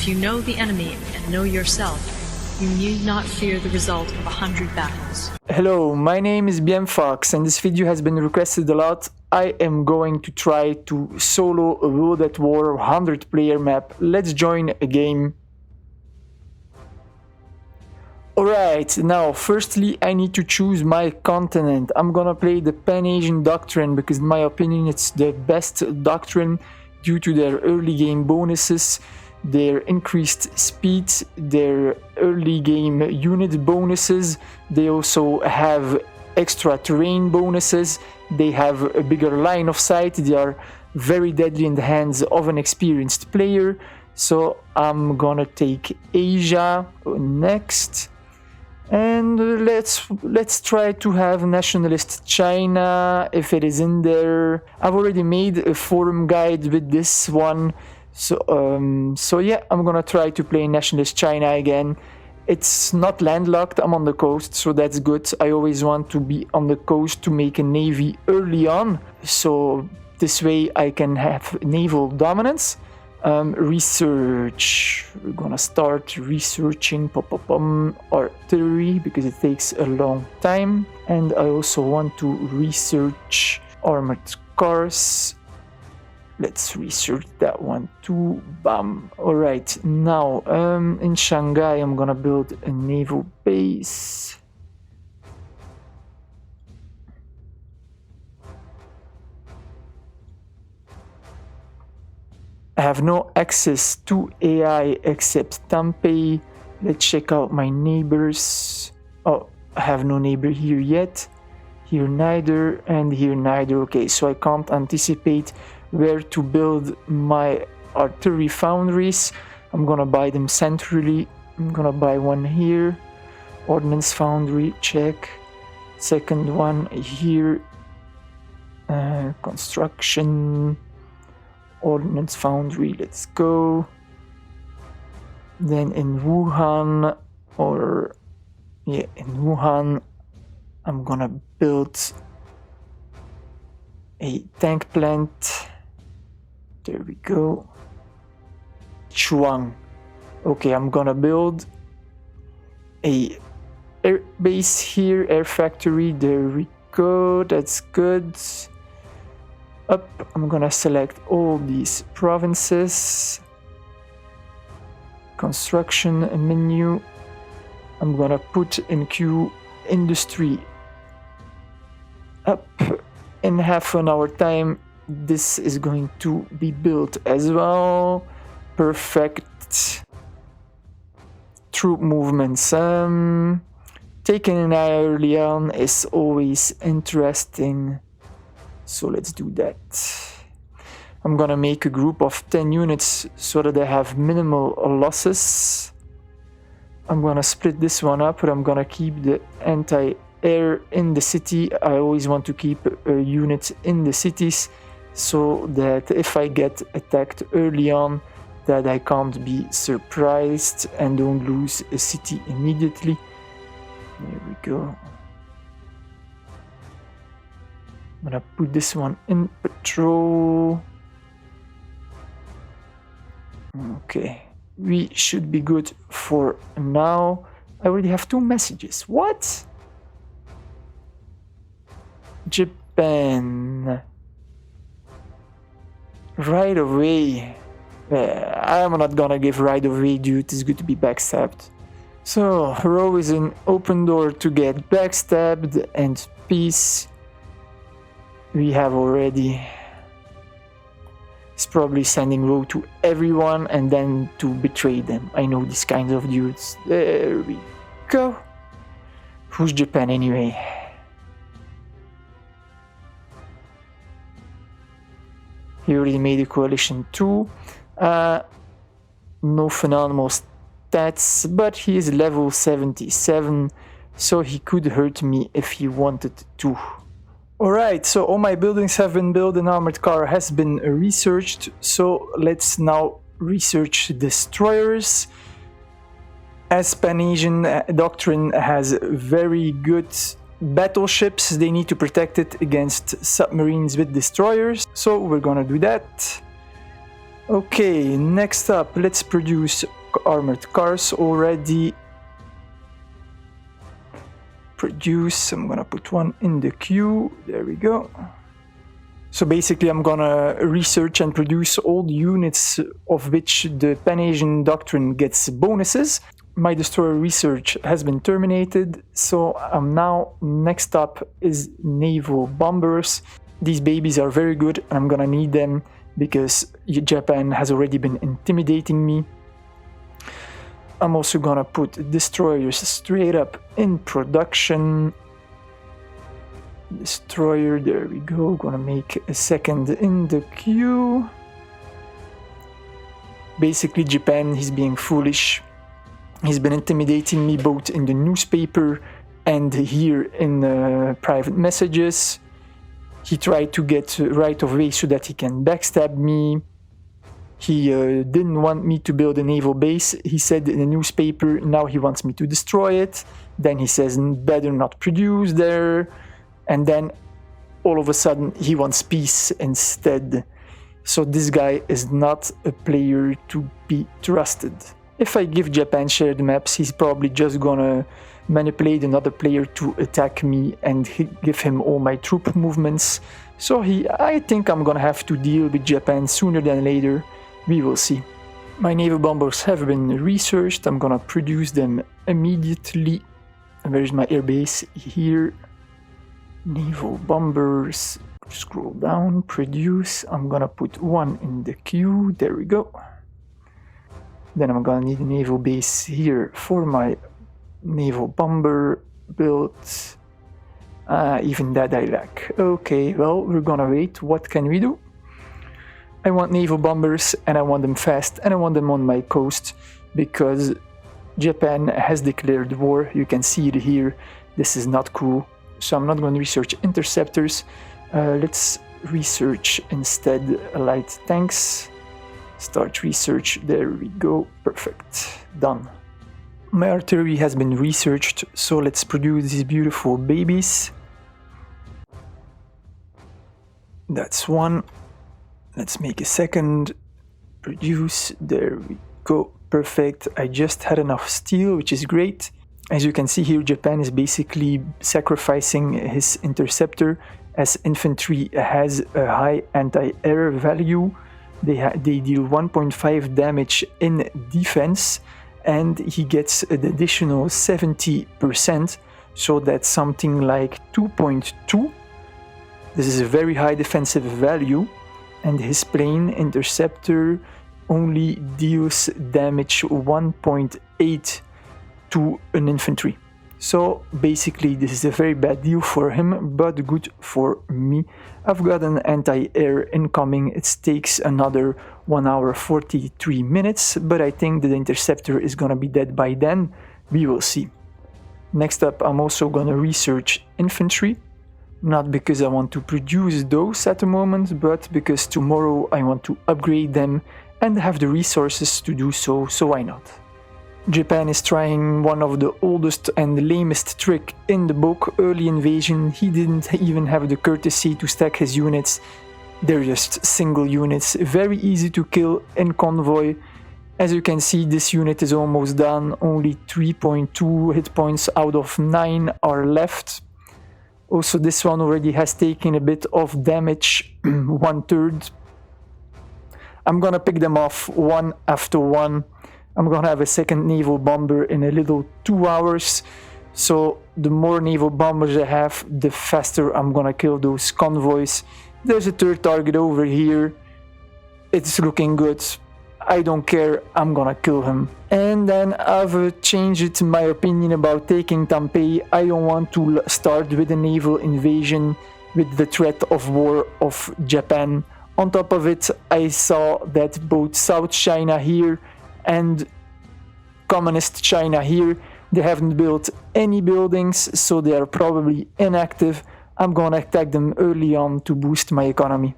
If you know the enemy and know yourself, you need not fear the result of 100 battles. Hello, my name is BMFox and this video has been requested a lot. I am going to try to solo a World at War 100 player map. Let's join a game. Alright, now firstly I need to choose my continent. I'm gonna play the Pan-Asian Doctrine because in my opinion it's the best doctrine due to their early game bonuses, their increased speed, their early game unit bonuses. They also have extra terrain bonuses. They have a bigger line of sight. They are very deadly in the hands of an experienced player. So I'm gonna take Asia next. And let's try to have nationalist China if it is in there. I've already made a forum guide with this one. So yeah, I'm gonna try to play nationalist China again. It's not landlocked, I'm on the coast, so that's good. I always want to be on the coast to make a navy early on, so this way I can have naval dominance. Research. We're gonna start researching artillery because it takes a long time, and I also want to research armored cars. Let's research that one too. Bam. Alright, now in Shanghai I'm gonna build a naval base. I have no access to AI except Tampei. Let's check out my neighbors. Oh, I have no neighbor here yet. Here neither, and here neither. Okay, so I can't anticipate where to build my artillery foundries. I'm gonna buy them centrally. I'm gonna buy one here. Ordnance foundry, check. Second one here. Construction. Ordnance foundry, let's go. Then in Wuhan, in Wuhan, I'm gonna build a tank plant. There we go. Chuang. Okay, I'm gonna build a air base here, air factory. There we go. That's good. Up, I'm gonna select all these provinces. Construction menu. I'm gonna put in queue industry. Up, in half an hour time this is going to be built as well. Perfect. Troop movements. Taking an eye early on is always interesting. So let's do that. I'm gonna make a group of 10 units so that I have minimal losses. I'm gonna split this one up, but I'm gonna keep the anti-air in the city. I always want to keep a unit in the cities so that if I get attacked early on, that I can't be surprised and don't lose a city immediately. There we go. I'm gonna put this one in patrol. Okay, we should be good for now. I already have 2 messages. What? Japan. Right away. I'm not gonna give right away, dude. It's good to be backstabbed. So, Rho is an open door to get backstabbed, and peace. We have already. It's probably sending Rho to everyone and then to betray them. I know these kinds of dudes. There we go. Who's Japan anyway? He already made a coalition too. No phenomenal stats, but he is level 77, so he could hurt me if he wanted to. Alright, so all my buildings have been built, an armored car has been researched, so let's now research destroyers. As Pan-Asian Doctrine has very good battleships, they need to protect it against submarines with destroyers, so we're gonna do that. Okay, next up, let's produce armored cars already. Produce, I'm gonna put one in the queue, there we go. So basically I'm gonna research and produce all the units of which the Pan-Asian Doctrine gets bonuses. My destroyer research has been terminated, so now next up is naval bombers. These babies are very good and I'm gonna need them because Japan has already been intimidating me. I'm also gonna put destroyers straight up in production. Destroyer, there we go. Gonna make a second in the queue. Basically, Japan, he's being foolish. He's been intimidating me both in the newspaper and here in private messages. He tried to get right of way so that he can backstab me. He didn't want me to build a naval base. He said in the newspaper, now he wants me to destroy it. Then he says, better not produce there. And then all of a sudden he wants peace instead. So this guy is not a player to be trusted. If I give Japan shared maps, he's probably just gonna manipulate another player to attack me and give him all my troop movements. So I think I'm gonna have to deal with Japan sooner than later. We will see. My naval bombers have been researched. I'm gonna produce them immediately. Where's my airbase? Here. Naval bombers. Scroll down, produce. I'm gonna put one in the queue. There we go. Then I'm gonna need a naval base here for my naval bomber build. Even that I lack. Okay, well, we're gonna wait. What can we do? I want naval bombers and I want them fast and I want them on my coast because Japan has declared war. You can see it here. This is not cool. So I'm not going to research interceptors. Let's research instead light tanks. Start research. There we go. Perfect. Done. My artillery has been researched. So let's produce these beautiful babies. That's one. Let's make a second. Produce. There we go. Perfect. I just had enough steel, which is great. As you can see here, Japan is basically sacrificing his interceptor as infantry has a high anti-air value. They deal 1.5 damage in defense and he gets an additional 70%. So that's something like 2.2. This is a very high defensive value. And his plane interceptor only deals damage 1.8 to an infantry. So basically this is a very bad deal for him, but good for me. I've got an anti-air incoming. It takes another 1 hour 43 minutes, but I think that the interceptor is gonna be dead by then. We will see. Next up, I'm also gonna research infantry. Not because I want to produce those at the moment, but because tomorrow I want to upgrade them and have the resources to do so, so why not? Japan is trying one of the oldest and lamest trick in the book, early invasion. He didn't even have the courtesy to stack his units. They're just single units, very easy to kill in convoy. As you can see, this unit is almost done, only 3.2 hit points out of 9 are left. Also, this one already has taken a bit of damage, 1/3. I'm gonna pick them off one after one. I'm gonna have a second naval bomber in a little 2 hours. So the more naval bombers I have, the faster I'm gonna kill those convoys. There's a third target over here. It's looking good. I don't care, I'm gonna kill him. And then I've changed my opinion about taking Taipei. I don't want to start with a naval invasion with the threat of war of Japan. On top of it, I saw that both South China here and Communist China here, they haven't built any buildings, so they are probably inactive. I'm gonna attack them early on to boost my economy.